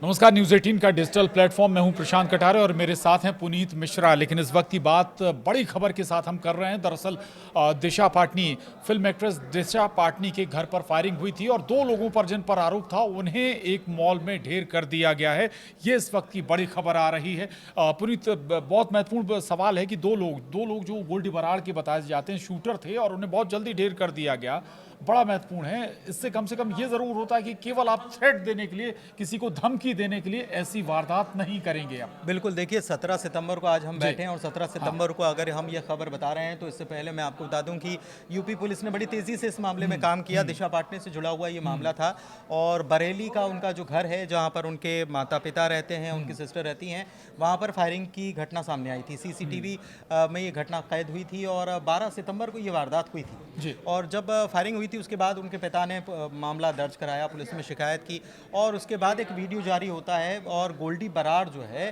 नमस्कार, न्यूज़ 18 का digital platform. मैं हूं प्रशांत कटारे और मेरे साथ हैं पुनीत मिश्रा। लेकिन इस वक्त की बात बड़ी खबर के साथ हम कर रहे हैं। दरअसल दिशा पाटनी, फिल्म एक्ट्रेस दिशा पाटनी के घर पर फायरिंग हुई थी और दो लोगों पर जिन पर आरोप था उन्हें एक मॉल में ढेर कर दिया गया है। ये इस वक्त की बड़ी खबर आ रही है। पुनीत, बहुत महत्वपूर्ण सवाल है कि दो लोग जो गोल्डी बराड़ के बताए जाते हैं शूटर थे और उन्हें बहुत जल्दी ढेर कर दिया गया। बड़ा महत्वपूर्ण है। इससे कम से कम ये ज़रूर होता है कि केवल आप थ्रेट देने के लिए, किसी को धमकी देने के लिए ऐसी वारदात नहीं करेंगे आप। बिल्कुल, देखिए 17 सितंबर को आज हम बैठे हैं और 17 हाँ। सितंबर को अगर हम ये खबर बता रहे हैं तो इससे पहले मैं आपको बता दूं कि यूपी पुलिस ने बड़ी तेज़ी से इस मामले में काम किया। दिशा पाटनी से जुड़ा हुआ ये मामला था और बरेली का उनका जो घर है जहां पर उनके माता पिता रहते हैं, उनकी सिस्टर रहती हैं, वहां पर फायरिंग की घटना सामने आई थी। सीसीटीवी में ये घटना कैद हुई थी और 12 सितंबर को ये वारदात हुई थी। और जब फायरिंग हुई थी उसके बाद उनके पिता ने मामला दर्ज कराया, पुलिस में शिकायत की और उसके बाद एक वीडियो जारी होता है और गोल्डी बराड़ जो है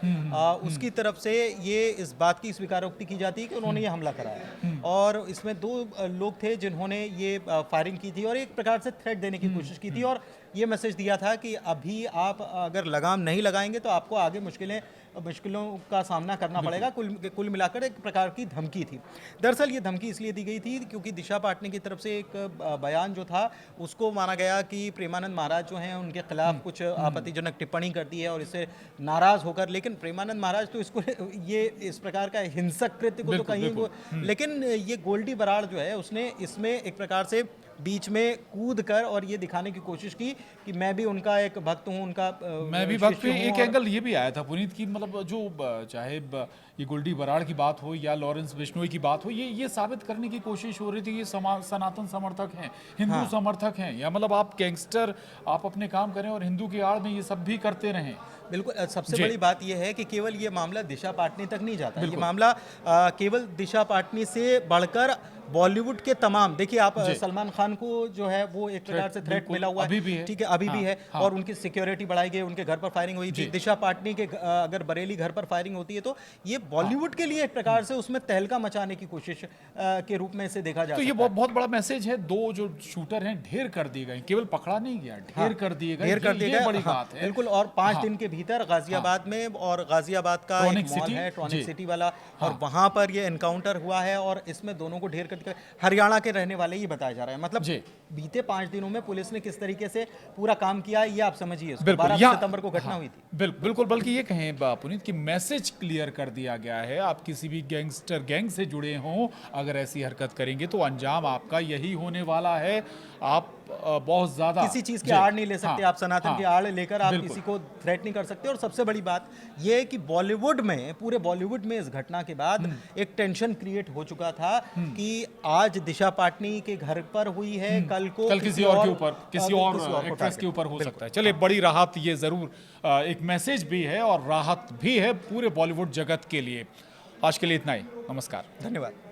उसकी तरफ से ये इस बात की स्वीकारोक्ति की जाती है कि उन्होंने ये हमला कराया और इसमें दो लोग थे जिन्होंने ये फायरिंग की थी और एक प्रकार से थ्रेट देने की कोशिश की थी और ये मैसेज दिया था कि अभी आप अगर लगाम नहीं लगाएंगे तो आपको आगे मुश्किलों का सामना करना पड़ेगा। कुल मिलाकर एक प्रकार की धमकी थी। दरअसल ये धमकी इसलिए दी गई थी क्योंकि दिशा पाटनी की तरफ से एक बयान जो था उसको माना गया कि प्रेमानंद महाराज जो हैं उनके खिलाफ कुछ आपत्तिजनक टिप्पणी कर दी है और इससे नाराज होकर, लेकिन प्रेमानंद महाराज तो इसको ये इस प्रकार का हिंसक कृत्य को तो कहीं वो, लेकिन ये गोल्डी बराड़ जो है उसने इसमें एक प्रकार से बीच में कूद कर और ये दिखाने की कोशिश की कि मैं भी उनका एक भक्त हूँ, उनका मैं भी भक्त हूं। एक और एंगल ये भी आया था पुनीत की, मतलब जो चाहे ये गोल्डी बराड़ की बात हो या लॉरेंस बिश्नोई की बात हो, ये साबित करने की कोशिश हो रही थी कि सनातन समर्थक हैं, हिंदू समर्थक हैं, या मतलब आप गैंगस्टर, आप अपने काम करें और हिंदू की आड़ में ये सब भी करते रहें। बिल्कुल, सबसे बड़ी बात यह है कि केवल ये मामला दिशा पाटनी तक नहीं जाता। ये मामला केवल दिशा पाटनी से बढ़कर बॉलीवुड के तमाम, देखिए आप सलमान खान को जो है वो एक प्रकार से थ्रेट मिला हुआ है, ठीक है, अभी भी है और उनकी सिक्योरिटी बढ़ाई गई, उनके घर पर फायरिंग हुई थी। दिशा पाटनी के अगर बरेली घर पर फायरिंग होती है तो ये बॉलीवुड के लिए एक प्रकार से उसमें तहलका मचाने की कोशिश के रूप में इसे देखा जाता है। तो ये बहुत बड़ा मैसेज है। दो जो शूटर हैं ढेर कर दिए गए, केवल पकड़ा नहीं गया, ढेर कर दिए गए, ढेर कर दिए गए, बड़ी बात है। बिल्कुल। और 5 दिन के भीतर गाजियाबाद में, और गाजियाबाद का एक मॉल है ट्रॉनिक सिटी वाला, और वहां पर ये एनकाउंटर हुआ है और इसमें दोनों को ढेर कर दिया। हरियाणा के रहने वाले ही बताया जा रहा है। मतलब बीते 5 दिनों में पुलिस ने किस तरीके से पूरा काम किया है ये आप समझिए। 12 सितंबर को घटना हुई थी। बिल्कुल, बल्कि ये कहें पुनीत कि मैसेज क्लियर कर दिया गया है। आप किसी भी गैंगस्टर गैंग से जुड़े हों, अगर ऐसी हरकत करेंगे तो अंजाम आपका यही होने वाला है। आप बहुत ज्यादा किसी चीज की आड़ नहीं ले सकते। आप सनातन की आड़ लेकर आप किसी को थ्रेट नहीं कर सकते। और सबसे बड़ी बात यह है कि बॉलीवुड में, पूरे बॉलीवुड में इस घटना के बाद एक टेंशन क्रिएट हो चुका था कि आज दिशा पाटनी के घर पर हुई है, कल किसी और के ऊपर, किसी और एक्ट्रेस के ऊपर हो सकता है। चलिए, बड़ी राहत ये जरूर एक मैसेज भी है और राहत भी है पूरे बॉलीवुड जगत के लिए। आज के लिए इतना ही। नमस्कार, धन्यवाद।